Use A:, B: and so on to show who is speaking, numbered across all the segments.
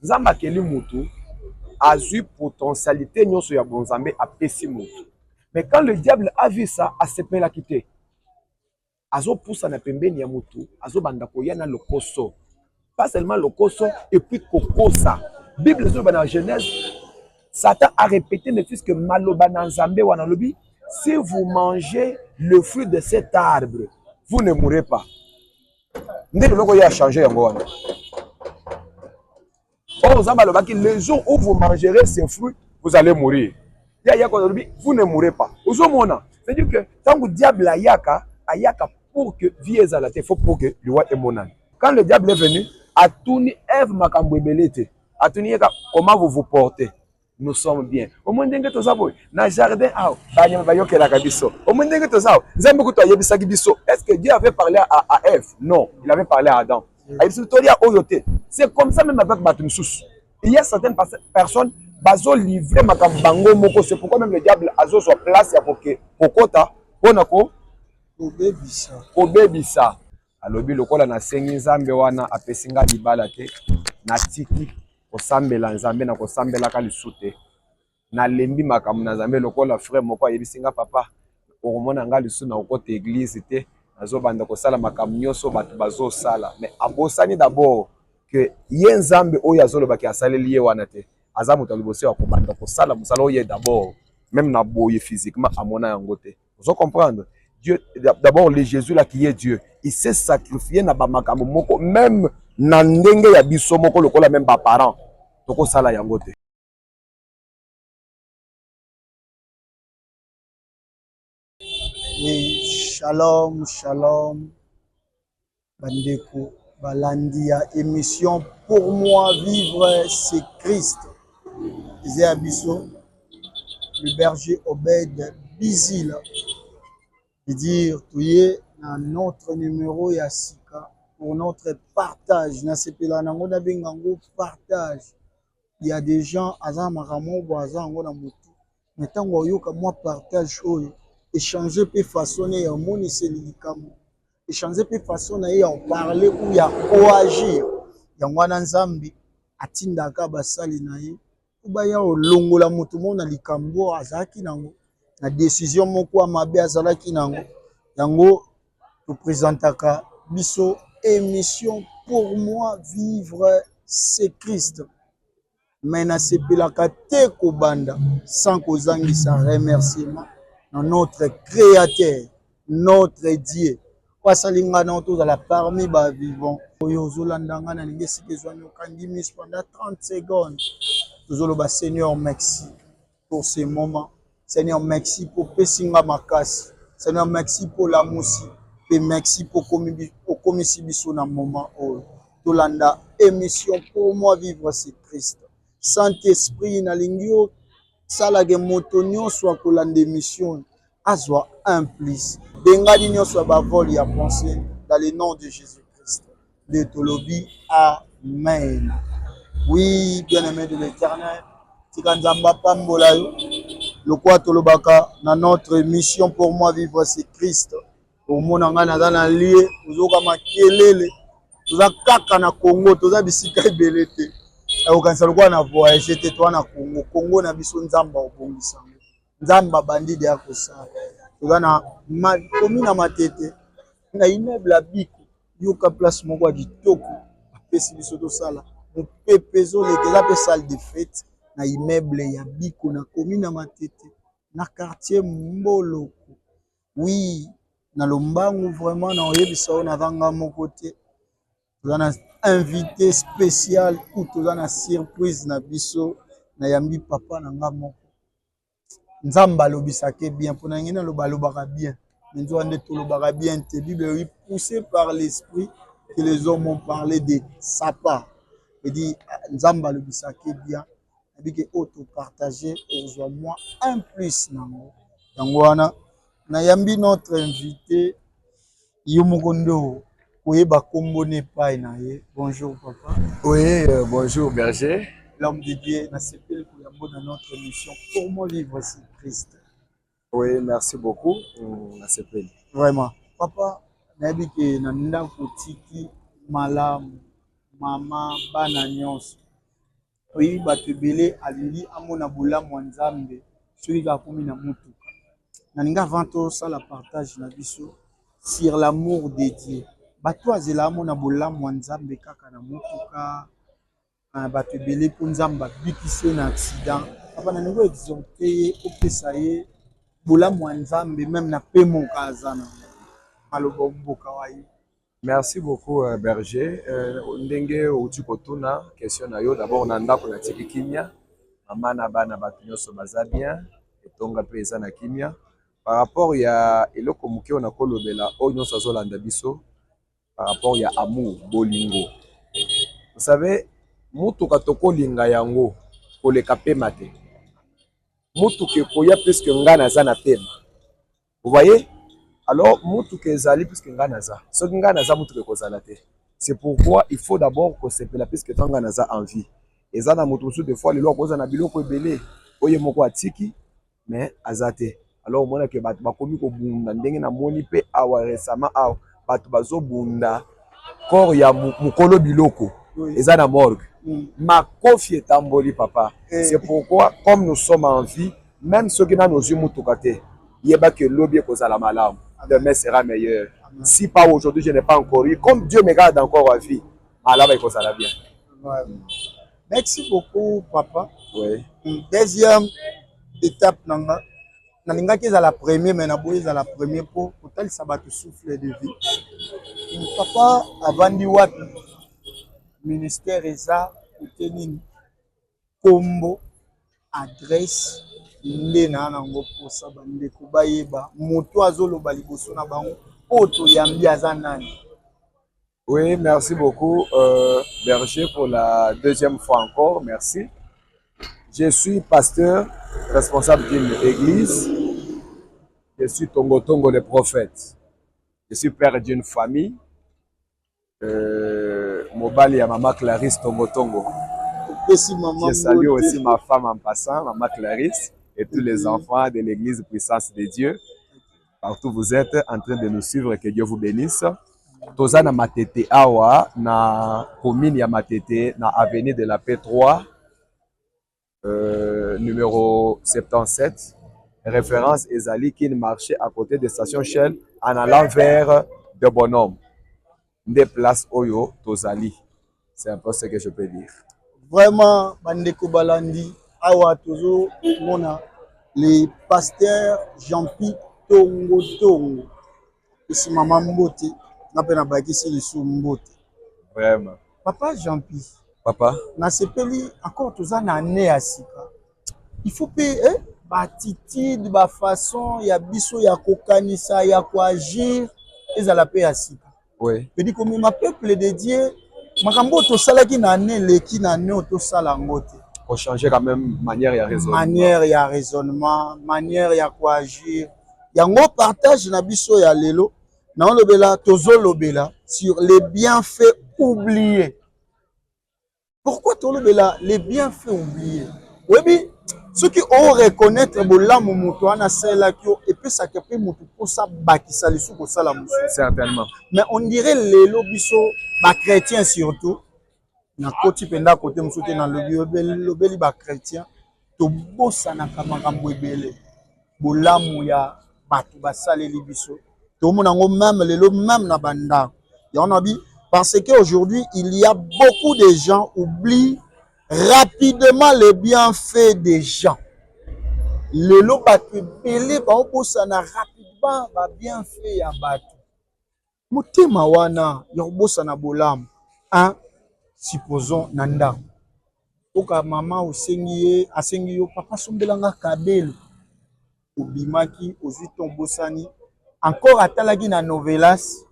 A: Nzamba keli mutu azui potentialité nyonso ya bonzambe apesi mutu. Mais quand le diable a vu ça, asepela kite. Azo poussa na pembeni ya mutu, azo banda koya na lokoso. Pas seulement lokoso et puis kokosa. Bible sur la Genèse, Satan a répété ne fût que maloba na nzambe wana lobi, si vous mangez le fruit de cet arbre, vous ne mourrez pas. Ndé loko ya changer yango wana. Oh, le jour où vous mangerez ces fruits, vous allez mourir. Vous ne mourrez pas. C'est-à-dire que tant que le diable ayaka pour que vie ezalate, il faut pour que le roi est monan. Quand le diable est venu, a tourné Ève makambwebelete, a tourné comment vous vous portez. Nous sommes bien. Au moins dengue to sabo, na jardin ah, banyama bayoke la kabiso. Au moins dengue to sabo, nzambe ko to yebisa kibiso. Est-ce que Dieu avait parlé à Ève? Non, il avait parlé à Adam. C'est comme ça même avec Batumsous. Il y a certaines personnes bazo livré makambango moko, c'est pourquoi même le diable azo sur place ya pokota ponako obebisa. Alobi lokola na sengi nzambe wana apesinga libala te na tiki kosambela nzambe na kosambela ka lisute na lembi makambo na nzambe lokola frère moko ayebisinga papa okomona nga lisu na okota église te nazobanda kosala makambo nyonso bato bazosala mais abosani d'abord que ye nzambe oyo azolobaki asaleli ye wana te aza moto alibosi ya kobanda kosala mosala oyo d'abord même na boye physiquement amona yango te. Vous comprendre? Dieu d'abord le Jésus là qui est Dieu, il s'est sacrifié na ba makambo moko même na ndenge ya biso moko lokola même ba parents toko sala yango te.
B: Oui, shalom, shalom, bandeko, balandia, émission pour moi, vivre, c'est Christ. Disait Abisso, le berger Obed Bizil, de dire, tu es dans notre numéro Yassika, pour notre partage, na sepela nango na bengango partage. Il y a des gens, azan maramo, azan ngo na mutu, mais tant que moi partage, échanger peut façonner un monde et c'est l'ikamo. Échanger peut façonner en parler ou ya coagir. Yangwana nzambi atinda ka basali na ye. Uba ya olongola mutu mona likambo azaki nango. Na décision moko mabe azalaki nango. Yango to présentaka biso émission pour moi vivre c'est Christ. Mais na sepelaka te kobanda sans kozangisa remerciement dans notre créateur, notre Dieu. Pasalinga na tous à la parmi ba vivant. Oyo zolandanga na ngesi kezwani okandimis pendant 30 secondes. Tozoloba Seigneur merci pour ces moments. Seigneur merci pour pesinga makasi. Seigneur merci pour la moussi. Et merci pour komisi biso na moment oyo. Tolanda émission pour moi vivre c'est Christ. Saint-Esprit na lingio salage moto nyonso akolanda émission azwa un plus bengadi nyonso ba vol ya pensée dans le nom de Jésus-Christ de tolobi amen. Oui, bien-aimé de l'Éternel, tika nzamba pambola yo lokwa tolobaka na notre émission pour moi vivre c'est Christ. Au mona nga na na lié ozoka makelele toza kaka na Congo toza bisika ebele te. Okanisa lokwa na voyage te to na Congo. Congo na biso nzamba obongisa. Nzamba bandide ya kosala. Toza na komina matete na immeuble ya Biko. Yoka place moko ya kitoko. Apesi biso to sala. Mopepezo lekeza pe salle de fête na immeuble ya Biko na komina matete na quartier Mboloko. Oui, na Lombangu vraiment na oyebisa na vanga moko te. Toza na invité spécial ou toza na surprise na biso na yambi papa na nga moko nzamba lobisake bien pour na ngina lobaka bien nzo ande to lobaka bien te Bible oui poussé par l'esprit que les hommes ont parlé de sa part et dit nzamba lobisake bien et dit que auto partager pour moi un plus nango yango wana na yambi notre invité Yomokondo. Oui, bonjour papa.
A: Oui, bonjour berger.
B: L'homme de Dieu, dans notre émission. Pour moi, vivre c'est Christ.
A: Oui, merci beaucoup.
B: Vraiment. Papa, nabi ke nanda kotiki malam, mama, bana nyonso. oyi bato ebele alingi amona bolamu ya Nzambe soki akomi na mutuka. Na ninga avant tosala partage na biso sur l'amour de Dieu. Bato azela amona bolamu ya Nzambe kaka na mutuka. Bato ebele mpo Nzambe abikisi na accident. Papa na ningo exhorte ye opesa ye bolamu ya Nzambe même na pemo kaza na maloba mboka wa ye.
A: Merci beaucoup Berger. Ndenge outi kotuna question na yo d'abord na ndako na tiki kimia. Mama na bana bato nyonso baza bien etonga pe eza na kimia. Par rapport ya eloko moke on a kolobela o nyonso azolanda biso par rapport ya amour bolingo. Vous savez mutuka tokolinga yango koleka pema te. Mutuka koya puisque ngana aza na pema. Vous voyez? Alors, mutuka ezali puisque ngana aza. Soki ngana aza mutuka kozala te. C'est pourquoi il faut d'abord que sepela puisque tant ngana aza en vie. Eza na mutu sous des fois le loko na biloko ebele. Oye moko atiki mais azate. Alors mona ke bato bakomi ko bunda ndenge na moni pe awa récemment awa bato bazo bunda corps ya mukolo biloko. Eza na morgue. Makofi etamboli papa. C'est pourquoi comme nous sommes en vie, même ceux qui n'ont nos yeux mutuka te, yeba que l'objet kozala malamu. Demain sera meilleur. Amen. Si pas aujourd'hui, je n'ai pas encore eu, comme Dieu me garde encore en vie, alors il sera bien.
B: Ouais. Merci beaucoup, papa.
A: Oui.
B: Deuxième étape, Nalinga qui est la première, mais Naboye est la première pour tel sabat souffle de vie. Papa, avant de voir ministère Eza, Outenini, Combo, adresse, Ndena nango pour ça bande kubayeba moto azoloba liboso na bango oto yambi azanani.
A: Oui, merci beaucoup Berger pour la deuxième fois encore, merci. Je suis pasteur, responsable d'une église. Je suis Tongo Tongo le prophète. Je suis père d'une famille. Mobali ya Maman Clarisse Tongo Tongo. Je salue aussi ma femme en passant, Maman Clarisse. Et tous les enfants de l'église Puissance de Dieu. Partout vous êtes en train de nous suivre, que Dieu vous bénisse. Toza na Matete Awa, na commune ya Matete, na avenue de la Paix 3, numéro 77. Référence Ezali qui marchait à côté de station Shell en allant vers de Bonhomme. Des places Oyo, Tozali. C'est un peu ce que je peux dire.
B: Vraiment, Bandeko Balandi. Awa tozo mona les pasteurs Jean-Pi Tongo Tongo ici maman Mbote na pena bakisi lisu Mbote
A: vraiment
B: papa Jean-Pi
A: papa
B: na sepeli encore toza na ne ya sika il faut pe ba attitude ba façon ya biso ya kokanisa ya koagir ezala pe ya sika
A: oui
B: pe di komi ma peuple de Dieu makambo to salaki na ne leki na ne to sala ngote.
A: Pour changer quand même manière et raisonnement.
B: Manière et raisonnement, manière et agir. Yango partage na biso ya lelo, na lobela tozo lobela sur les bienfaits oubliés. Pourquoi to lobela les bienfaits oubliés? Oui bi ceux qui ont reconnaître bolamu muto ana sela kyo et puis ça que pe muto pour ça bakisa lisu ko sala musu.
A: Certainement.
B: Mais on dirait lelo biso ba chrétiens surtout. Na koti penda côté musote na lobeli ba chrétien to bossa na kamakambo ebele bolamu ya batu basaleli biso to mona ngo même lelo même na banda ya on a dit parce que aujourd'hui il y a beaucoup de gens oublient rapidement les bienfaits des gens lelo batu ebele ba bossa na rapidement ba bienfaits ya batu motema wana ya bossa na bolamu hein. Supposons nanda oka mama osengi asengi yo papa sombelanga kabelo obimaki ozwi tombosani encore atalaki na novelas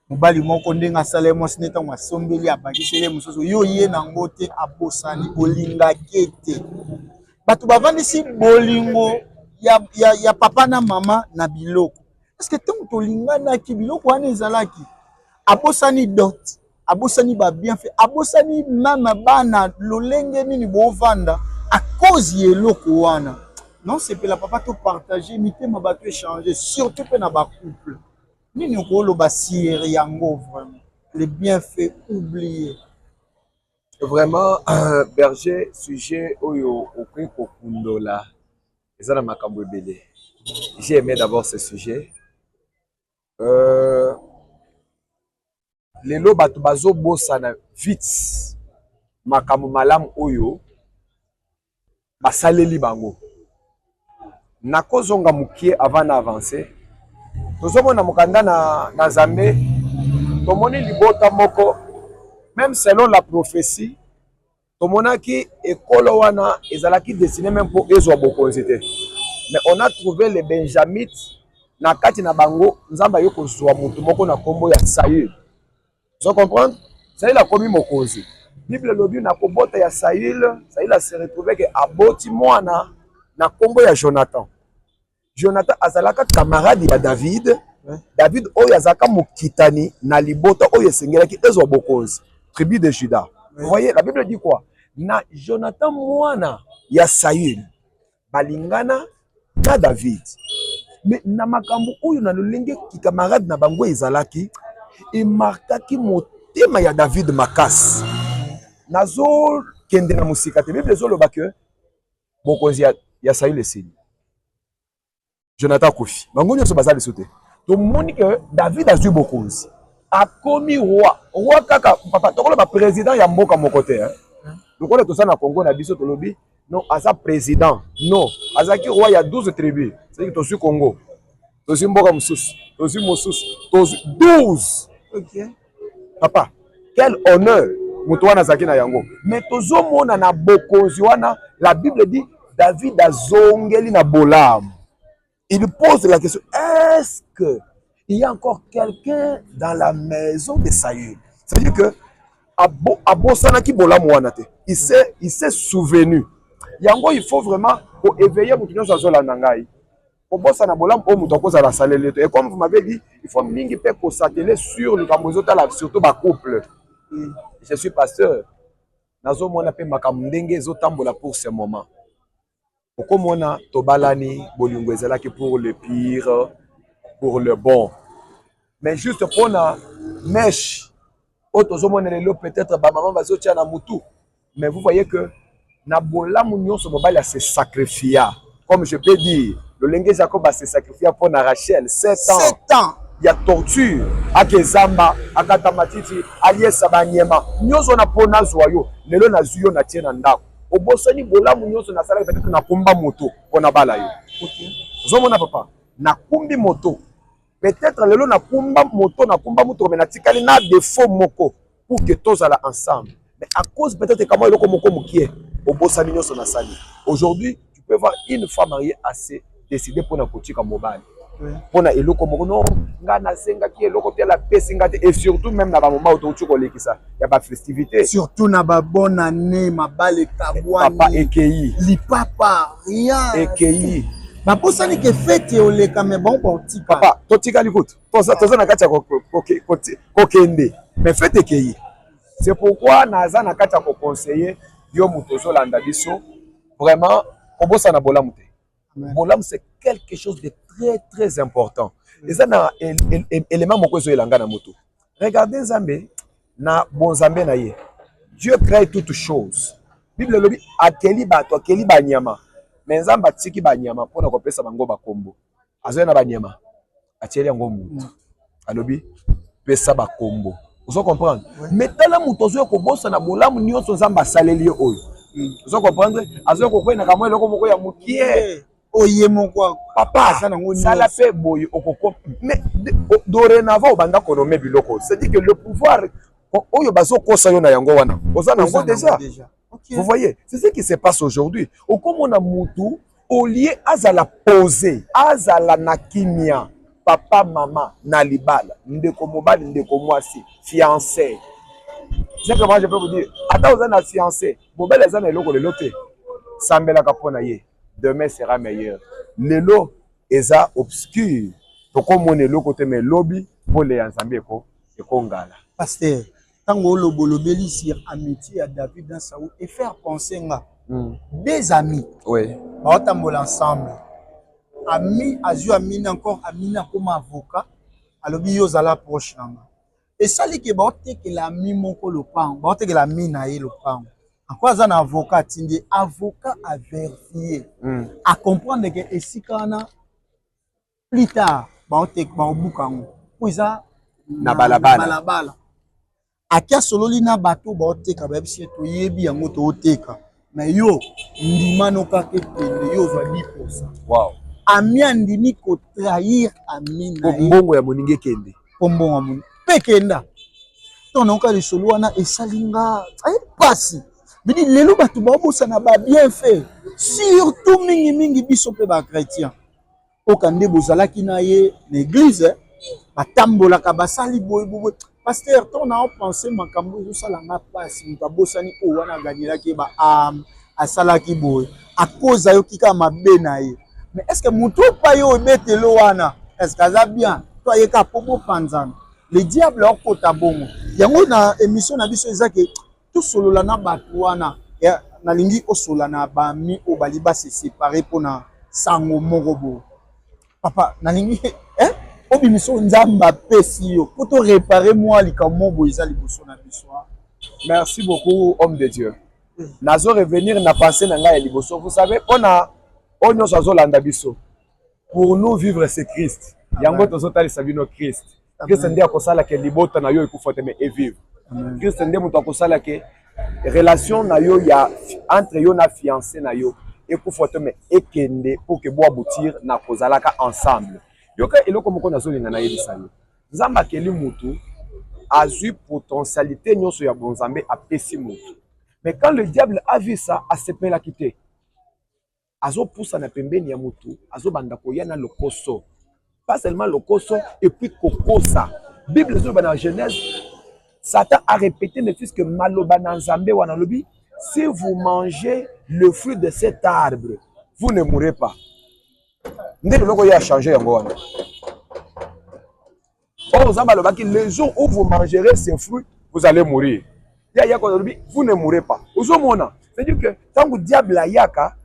B: mobali moko ndenga sala mwasi neta masombeli abakisele musoso yo ye na ngote abosani bolinga kete bato bavandisi bolingo ya papa na mama na biloko parce que tant tolingana ki biloko wana ezalaki abosani dot abosani ba bien fait abosani mama bana lolenge nini bovanda à cause yeloko wana non c'est que la papa to partager mitema ba to échanger surtout pe na ba couple nini ko lo ba siri yango vraiment les bienfaits oubliés
A: Vraiment, berger, sujet oyo okwi kokundola eza na makambo ebele. J'ai aimé d'abord ce sujet. Lelo bato bazobosana vite makambo malamu oyo basaleli bango. Nakozonga mukie avant na avancer. Tozomona mokanda na Nzambe, tomoni libota moko, même selon la prophétie, tomonaki ekolo wana ezalaki destiné même pour ezwa bokonzi te. Mais on a trouvé les Benjamites na kati na bango Nzamba yo kozwa mutu moko na kombo ya Saül. Vous comprenez? Saül a komi mokonzi. Bible lobi na kobota ya Saül, Saül a se retrouvé que aboti mwana na kombo ya Jonathan. Jonathan azalaka camarade ya David. David oyo azalaka mokitani na libota oyo esengelaki ezwa bokonzi, tribu de Juda. Vous voyez, la Bible dit quoi? Na Jonathan mwana ya Saül balingana na David. Mais na makambo oyo na lolenge ki camarade na bango ezalaki emarkaki motema ya David makasi. Nazo kende na musika te. Bible ezoloba ke bokonzi ya Saül esili. Jonathan kofi. Bango nyonso bazali sote. Tomoni que David azwi bokonzi. Akomi roi. Roi kaka papa tokoloba président ya mboka moko te. Lokola tosana na Congo na biso tolobi non aza président. Non, azaki roi ya 12 tribus. C'est que tosu Congo. Tosu mboka mususu. Tosu mususu. Tosu 12. OK. Papa, quel honneur muto wana azaki na yango. Mais tozomona na bokonzi wana la Bible dit David azongeli na bolamu. Il pose la question, est-ce qu'il y a encore quelqu'un dans la maison de Saül? C'est-à-dire que Abosanaki bolamu wana te. Il s'est souvenu. Yango il faut vraiment pour éveiller mutu nyonso azolanda ngai. Obosana bolamu o mutu akozala salele te. Et comme vous m'avez dit, il faut mingi pe ko s'atteler sur le kambozo la surtout ba couple. Je suis pasteur. Nazo mona pe makambo ndenge ezotambola pour ce moment. Okomona tobalani bolingo ezalaki pour le pire, pour le bon. Mais juste pour na mèche, otozomona lelo peut-être ba maman bazotia na mutu. Mais vous voyez que na bolamu nyonso mobali se sacrifia. Comme je peux dire, le lengue Jacob a se sacrifia pour na Rachel 7 ans.
B: 7 ans.
A: Il y a torture, akezamba, akata matiti, aliesa banyema. Nyonso na pona zoyo, lelo na zuyo na tiena ndako. Obosani bolamu nyonso na sala peut-être na kumba moto pona bala yo. OK. Zomona papa, na kumbi moto. Peut-être lelo na kumba moto mais na tikali na défaut moko pour que tous alla ensemble. Mais à cause peut-être comment eloko moko mokie, obosani nyonso na sali. Aujourd'hui, tu peux voir une femme mariée assez décidée pour na kotika mobile. Pona eloko moko non ngana senga ki eloko te la pesinga te et surtout même na ba moment où tu kolekisa ya ba festivité
B: surtout na ba bonne année mabale kabwani
A: papa ekei
B: li papa rien
A: ekei
B: ba posani ke fête oleka mais bon porti
A: papa totika likout toza na kati ya kokende mais fête ekei. C'est pourquoi naza na kati ya ko conseiller yo muto zo landa biso vraiment obosa na bolamu te. Bolamu c'est quelque chose de très très important. Et ça na élément moko zo elanga na moto. Regardez Nzambe na bon Nzambe na ye. Dieu crée toutes choses. Bible lobi akeli bato akeli banyama. Mais Nzambe atiki banyama pona kopesa bango bakombo. Azo na banyama. Atieli yango mutu. Alobi pesa bakombo. Vous comprenez? Mais tala muto zo ko bossa na bolamu nyonso Nzambe asaleli oyo. Vous comprenez? Azo ko kwena kamwe loko moko ya mukie.
B: Oye moko
A: papa ça la fait boy okoko mais dorénavant banda konomé biloko c'est dire que le pouvoir oyo bazo kosa yo na yango wana ozana ngo déjà. Okay. Vous voyez c'est ce qui se passe aujourd'hui okomona mutu au lieu azala poser azala na kimia papa maman na libala ndeko mobali ndeko mwasi fiancé. C'est que moi je peux vous dire ata ozana fiancé mobali azana eloko lelo te sambela kapona ye. Demain sera meilleur. Lelo eza obscur. Toko monelo côté mais lobby pour les ensemble et kongala.
B: Pasteur, tango lobolobeli sur amitié à David dans Saoul et faire penser nga des amis.
A: Oui.
B: Ba tambola ensemble. Ami azu amina encore amina comme avocat. Alobi yo zala proche nanga. Et ça, c'est que la mi moko le pan, que la mi naïe le pan. En quoi un avocat, avocat à vérifier, à comprendre que ici quand plus tard, puis ça
A: na balabala
B: akia sololi na bato baoteka babisi toyebi yango tooteka mais yo ndima nokaka ekende yo ozwa 10%.
A: wow.
B: Ami andimi kotrahir ami na ye
A: mbongo ya moninga ekende
B: po mbongo ya moninga mpe ekenda tonaoka lisolo wana esalinga pasi bidi lelo bato baobosana babien fait surtout mingimingi biso mpe bachrétien oka nde bozalaki na ye na église batambolaka basali boye pasteur to na penser makambo ezosalanga pasi moto abosani oyo wana aganyelaki ba asalaki boye akoza yo kika mabe na ye mais est ce que moto pa yo ebetelo wana est ce que aza bien to ayeka po bopanzana le diable akota bongo yango na émission na biso ezake tosolola na bato wana nalingi osola na bami oyo bali base séparé mpona sango moko boye papa nalingi obimiso nzamba pesi yo pour te réparer moi likambo boiza liboso na biso.
A: Merci beaucoup homme de Dieu. Nazo revenir na pensée na ngai liboso. Vous savez on a onyo sazo landa biso. Pour nous vivre c'est Christ. Yango tozo tali sabino Christ. Christ ndé akosala ke libota na yo ekufote me e vivre. Christ ndé muto akosala ke relation na yo ya entre yo na fiancé na yo ekufote me ekende pour que bo aboutir na kozalaka ensemble. Yoka eloko moko nazolinga na yebisa yo nzamba keli mutu azui potentialité nyonso ya bonzambe apesi mutu mais quand le diable a vu ça asepela kite azopusa na pembeni ya mutu azobanda koya na lokoso pas seulement lokoso et puis kokosa Bible zo bana Genèse Satan a répété ne fût que maloba na nzambe wana lobi si vous mangez le fruit de cet arbre vous ne mourrez pas. Ndé loko ya changer yango wana. Oh Zamba lobaki le jour où vous mangerez ces fruits, vous allez mourir. Ya ko lobi vous ne mourrez pas. Ozomona, c'est-à-dire que tant que diable ayaka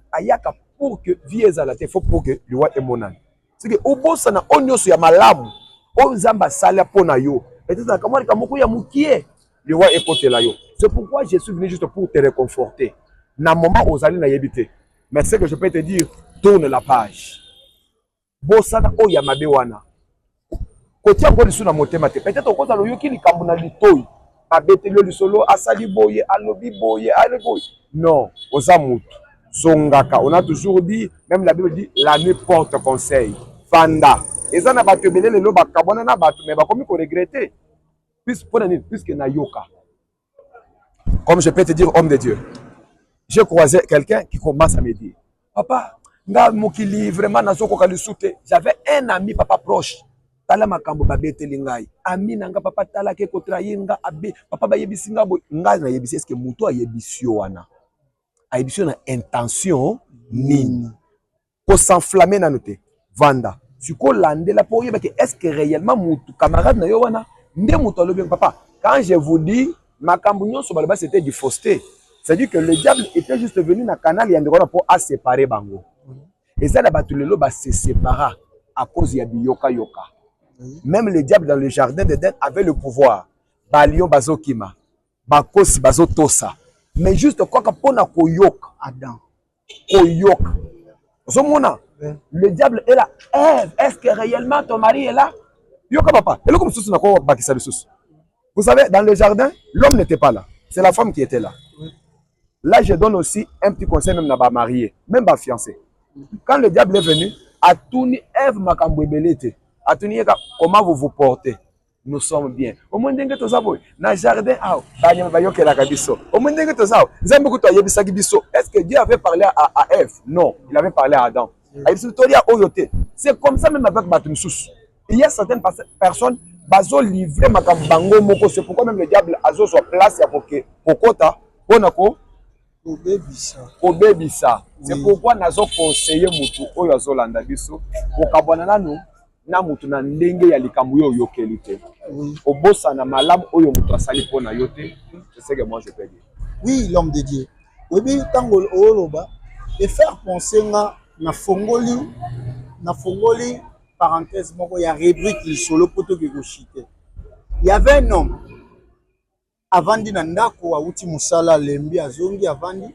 A: pour que vie ezalate faut pour que le roi emonane. C'est que obosa na onyoso ya malamu, o Zamba sala pona yo. Peut-être comment kamoko ya mukie, le roi ekotela yo. C'est pourquoi je suis venu juste pour te réconforter. Na moment ozali na yebite. Mais ce que je peux te dire, tourne la page. Bosana oya mabe wana kotia ngo lisu na motema te peut-être okoza loyoki likambo na litoyi abetelo lisolo asali boye alobi boye boye non oza mutu zongaka on a toujours dit même la Bible dit la nuit porte conseil fanda eza na bato ebele lelo bakabona na bato mais bakomi ko regretter puisque na yoka comme je peux te dire homme de Dieu j'ai croisé quelqu'un qui commence à me dire papa nga mokili vraiment nazokoka lisute j'avais un ami papa proche tala makambo babeteli ngai ami nanga papa tala ke kotrahir nga abe papa bayebisi nga bo nga na yebisi est-ce que muto ayebisi wana ayebisi na intention nini ko s'enflammer na note vanda siko landela pour yeba que est-ce que réellement mutu camarade na yo wana nde muto alobi papa quand je vous dis makambo nyonso baloba c'était du fausseté c'est-à-dire que le diable était juste venu na canal ya ndeko pour à séparer bango. Et ça, les se sépara à cause de Biyoka Yoka. Même le diable dans le jardin d'Éden avait le pouvoir. Balion bazo kima, bakos bazo tosa. Mais juste quoi que pona koyok Adam, koyok. Le diable est là. Ève, est-ce que réellement ton mari est là? Yoka papa. Et là comme ça, vous savez, dans le jardin, l'homme n'était pas là. C'est la femme qui était là. Là, je donne aussi un petit conseil même à ma mariée, même à ma fiancée. Quand le diable est venu, à tourner Ève makambo ebelete, à tourner comment vous vous portez. Nous sommes bien. Au moins dengue to sabo, na jardin ah, banya bayoke la kabiso. Au moins dengue to sabo, nzambe ko to yebisa kibiso. Est-ce que Dieu avait parlé à Ève? Non, il avait parlé à Adam. C'est comme ça même avec Batumsus. Il y a certaines personnes bazo livrer makambo bango moko, c'est pourquoi même le diable azo soit place ya kokota ponako obebisa. C'est pourquoi nazo conseiller mutu oyo azolanda biso okabwana nanu na mutu na ndenge ya likambo yo yokeli te obosa na malamu oyo mutu asali pona yote. C'est ce que moi je peux dire.
B: Oui, l'homme de Dieu. Oui, tango oloba et faire penser na fongoli parenthèse moko ya rubrique li solo poto ke ko chiter. Il y avait un homme. Avandi na ndako auti musala lembi azongi avandi.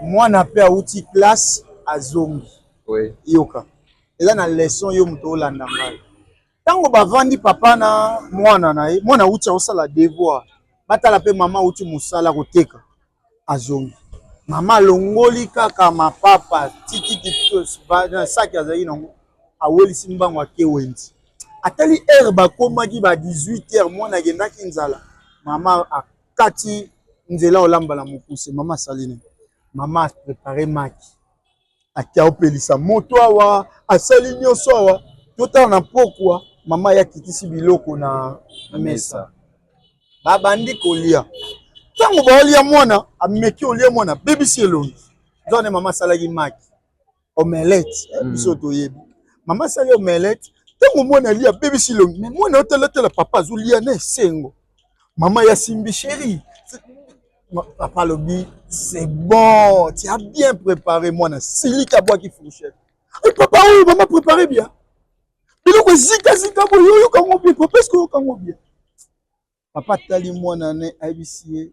B: Mwana pe auti classe azongi.
A: Oui.
B: Yoka. Eza na leçon yo muto olanda ngai. Tango bavandi papa na mwana na ye, mwana auti osala devoir. Batala pe mama auti musala koteka azongi. Mama longoli kaka mapapa tiki kitos ba saki azali nango aweli simbango ake wendi. Atali heure bakomaki ba 18h mwana agendaki nzala. Mama akati nzela olamba la mokuse mama saline. Mama a préparé maki. Akia opelisa moto awa asali nyonso awa tota na pokwa mama ya kitisi biloko na mesa. Babandi kolia. Tango baolia mwana ameki olia mwana baby selongi. Zone mama salaki maki. Omelette biso toyebi. Mama sali omelette. Tango mwana lia baby selongi. Mais mwana otela papa zulia na sengo. Maman Yassimbi chérie. Papa lobi, c'est bon, tu as bien préparé moi na silika bois qui fourchette. Et papa oui, maman préparé bien. Biloko zika boyo kango bien, papa est-ce que kango bien. Papa tali moi na ne abisie.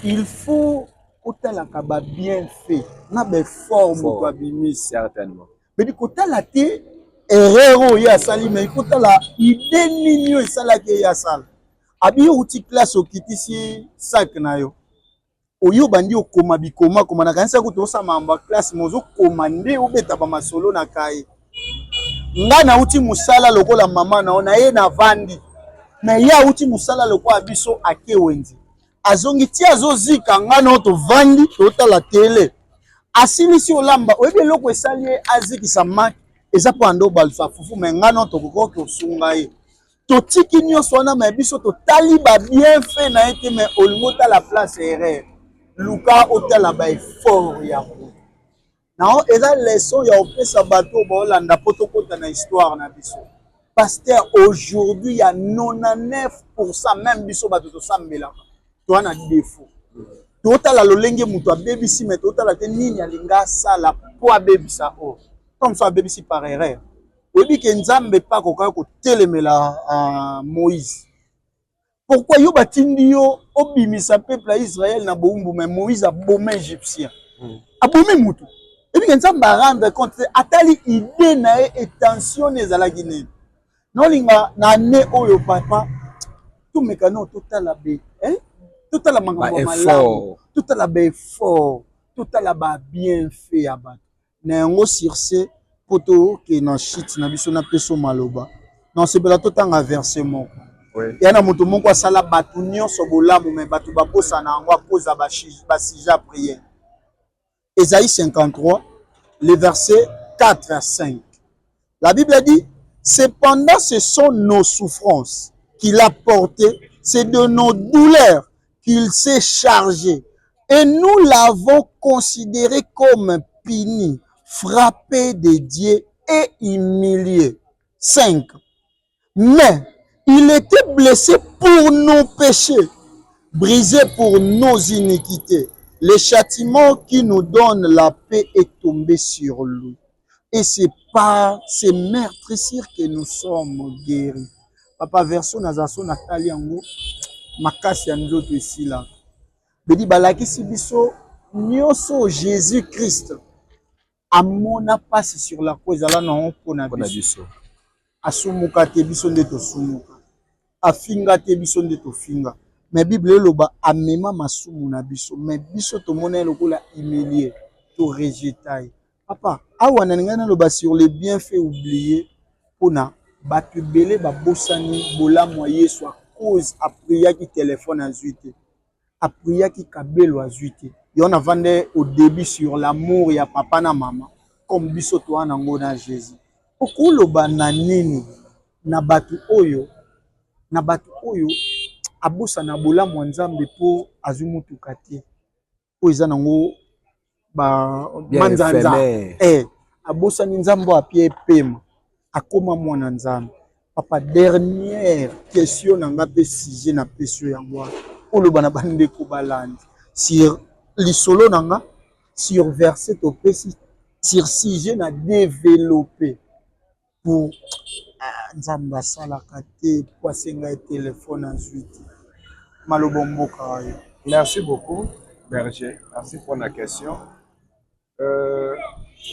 B: Il faut kotala kaba bien fait. Na be forme to bimi
A: certainement.
B: Mais du côté la té erreur ya sali mais côté la idée nini yo sala ke ya sala. Abi uti classe okitisi sac na yo. Oyo bandi okoma bikoma koma na kanisa ko tosa mamba classe mozo komande obeta ba masolo na kai. Nga na uti musala lokola mama na ona ye na vandi. Na ya uti musala lokola biso ake wenzi. Azongi ti azozika nga na to vandi tota la télé. Asilisi olamba oyebi loko esali azikisa mak eza po ando balsa fufu me nga na to kokoko sunga ye. Totiki nyonso wana me biso totali ba bien fait na ete me olingota la place erreur. Luka otala ba effort ya ko. Na eza leçon ya opesa bato ba olanda potokota na histoire na biso. Pasteur aujourd'hui il y a 99% même biso bato to sambela. To ana défaut. Totala lolenge muto abebisi me totala te nini alinga sala po abebisa o. Comme ça abebisi par erreur. Oyebi ke Nzambe pa koka ko telemela Moïse. Pourquoi yo batindi yo obimisa peuple à Israël na boumbu mais Moïse a bombé égyptien. A bombé mutu. Oyebi ke Nzambe a rendre compte atali idée na intention ezalaki nini. Non linga na ne oyo papa tout mekano totala be totala makambo malamu totala be effort totala ba bien fait abat. Na yango sur ce poto ke na shit na biso na peso maloba non c'est bela totanga versement oui yana moto moko asala batu nyonso bolamu mais batu bakosa na yango akoza ba sija prière Ésaïe 53 le verset 4 à 5 la Bible dit cependant ce sont nos souffrances qu'il a portées c'est de nos douleurs qu'il s'est chargé et nous l'avons considéré comme puni frappé de Dieu et humilié. 5. Mais il était blessé pour nos péchés, brisé pour nos iniquités. Le châtiment qui nous donne la paix est tombé sur lui. Et c'est par ces meurtrissures que nous sommes guéris. Papa, version nazaso natali yango makasi ya nzoto esila. Bedi balakisi biso nyonso Jésus Christ. Amona passe sur la cause ala na mpona biso asumuka te biso nde to sumuka afinga te biso nde to finga mais Bible loba amema masumu na biso mais biso to mona lokola humilié to rejeté papa awa na ngana loba sur les bienfaits oubliés pona batu belé ba bosani bolamu Yesu a cause a priya ki téléphone azuité a priya ki kabelo azuité. On a vendu au début sur l'amour ya papa na maman comme biso to anango na Jésus. Okoloba na nini na batu oyo abosa na bolamu Nzambe po azumutuka te. Po eza nango ba manzanza abosa ni Nzambe apie pema akoma mwana Nzambe. Papa dernière question na nga pe sujet na pesio yango. Oloba na bande ko balandi sur l'isolo nanga sur verset opesi sur sujet na développer pour nzambe asalaka te po asenga telefone azwi te. Maloba mboka oyo.
A: Merci beaucoup, Berger. Merci pour la question.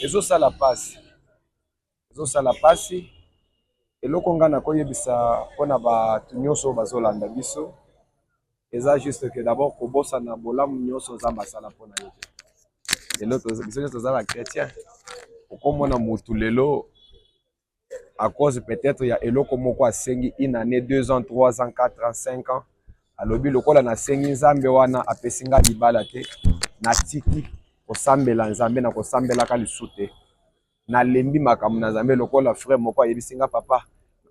A: Ezo sala passe. Ezo sala passe. Eloko nga na koyebisa mpona bato nyonso bazolanda biso. Eza juste que d'abord kobosana bolamu nyonso nzambe asala mpona yo te. Biso nyonso toza ba chrétien. Okomona mutu lelo à cause peut-être ya eloko moko asengi une année, 2 ans, 3 ans, 4 ans, 5 ans. Alobi lokola nasengi nzambe wana apesinga libala te natiki kosambela nzambe na kosambelaka lisu te nalembi makambo na nzambe lokola frère moko ayebisinga papa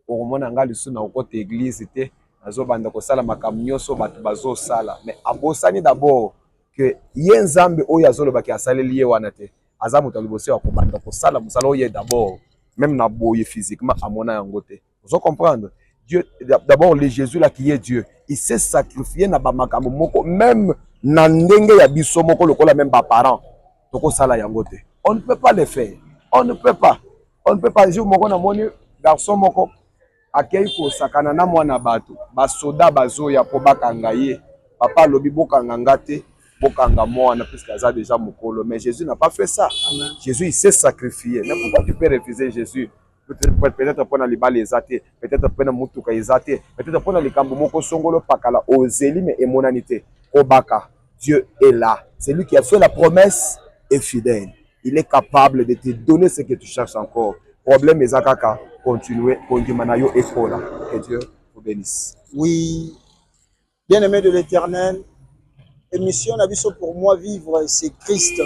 A: okomona nga lisu na okota église te nazobanda kosala makambo nyonso bato bazosala mais abosani d'abord que ye nzambe oyo azolobaki asaleli ye wana te aza moto aliboso ya kobanda kosala mosala oyo ye d'abord même na boye physiquement amona yango te. Vous comprendre? Dieu, d'abord le Jésus là qui est Dieu, il s'est sacrifié na bamakambo moko même na ndenge ya biso moko lokola même ba parents toko sala yango te. On ne peut pas le faire. On ne peut pas. On ne peut pas. Je moko na moni garçon moko akei ko sakana na mwana bato ba soda bazo ya po bakanga ye papa lobi bokanga ngate bokanga mwana puisque aza déjà mokolo mais Jésus n'a pas fait ça. Amen. Jésus il s'est sacrifié. Mais pourquoi tu peux refuser Jésus? Peut-être pour les balles exaté, peut-être pour les moutouka exaté, peut-être pour les kambomoko songolo pakala ozeli mais émonanité. Obaka, Dieu est là. C'est lui qui a fait la promesse est fidèle. Il est capable de te donner ce que tu cherches encore. Problème est zakaka, continuez, continuez et là. Que Dieu vous bénisse.
B: Oui, bien-aimé de l'Éternel, émission Nabiso pour moi vivre, c'est Christ.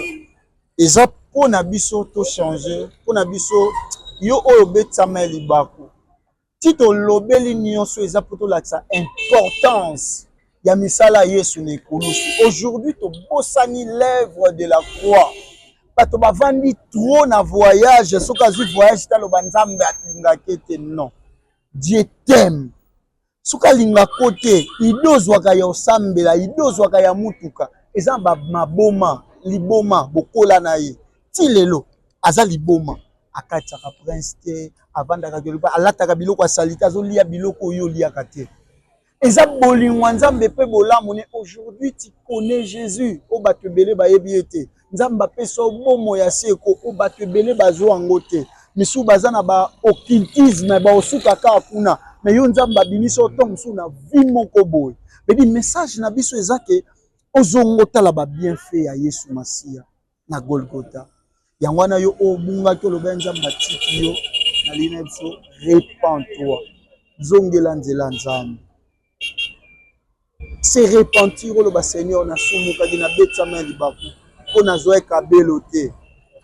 B: Et ça pour Nabiso tout changer, pour Nabiso yo oyo betsama libako tito lobeli nyonso eza poto la sa importance ya misala Yesu na ekulusu. Aujourd'hui to bosani l'œuvre de la croix bato bavandi trop na voyage soka zu voyage talo banzambe atlingaka te. Non, Dieu t'aime soka linga kote idozwaka ya osambela idozwaka ya mutuka eza maboma liboma bokola na ye ti lelo aza liboma akataka prince te avandaka keloba alataka biloko asalita azolia biloko oyo liaka te eza bolingwa nzambe pe bolamu ne. Aujourd'hui tu connais Jésus o bato ebele bayebi ete nzambe apesa bomo ya seko o bato ebele bazwa yango te misu baza na ba occultisme ba osukaka kuna mais yo nzambe abimiso to musu na vie moko boye bedi message na biso eza ke ozongo tala ba bienfait ya Yesu Masia na Golgotha. Yangwana yo obunga to loba nzamba tiki yo na lina biso repens-toi zongela nzela nzambe se repentir lo ba Seigneur na sumuka dina betsama libaku ko na zoe kabelo te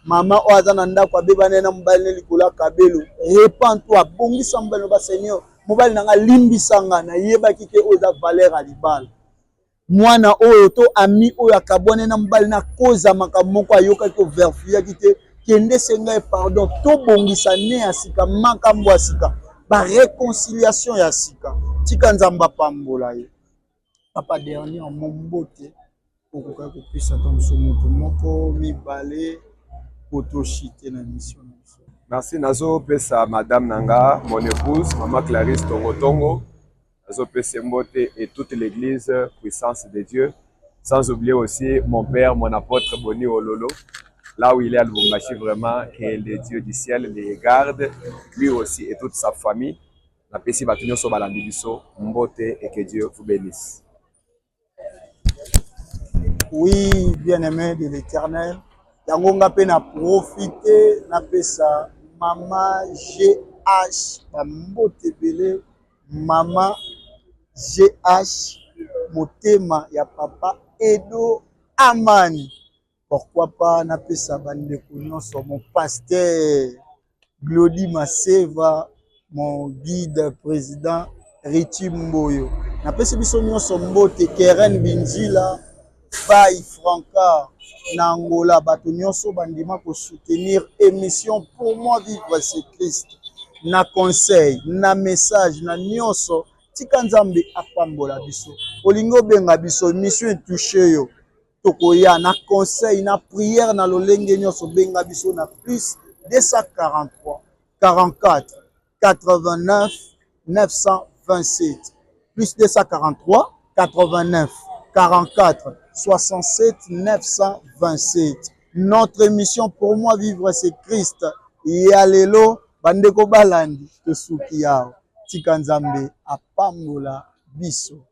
B: mama o azana ndako abebana na mobali ne likola kabelo repens-toi bongisa mbalo ba Seigneur mobali nanga limbisanga na yebaki ke oza valeur à libala mwana oyo to ami oyo akabwane na mbali na koza makambo moko ayoka ko verfia kite kende senga pardon to bongisa ne ya sika makambo ya sika ba réconciliation ya sika tika nzamba pambola ye papa dernier en mombote okoka ko pisa to mutu moko mibale otoshite na mission.
A: Merci nazo pesa madame nanga mon épouse maman Clarisse Tongo Tongo. Et toute l'église, puissance de Dieu. Sans oublier aussi mon père, mon apôtre Boni Ololo. Là où il est à Lubumbashi, vraiment, que le Dieu du ciel les garde, lui aussi et toute sa famille. La paix Batunio Sobalandibiso, Mbote et que Dieu vous bénisse.
B: Oui, bien-aimé de l'Éternel. Yangonga pe na profiter na pesa Mama GH, Mbote Bele, Mama GH motema ya papa Edo Amani. Pourquoi pas na pesa bande nyonso mon pasteur Glody Maseva, mon guide président Richi Mboyo. Na pesa biso nyonso mbote Keren Binjila, Faye Franca na Angola bato nyonso bandima ko soutenir émission pour moi vivre c'est Christ. Na conseil, na message, na nyonso tika nzambe apambola biso olingo benga biso mission touché yo tokoya na conseil na prière na lolenge nyonso benga biso na plus 243 44 89 927. Plus 243 89 44 67 927. Notre émission pour moi vivre c'est Christ. Yalelo bandeko balandi tosuki yao. Tika Nzambe apambola biso.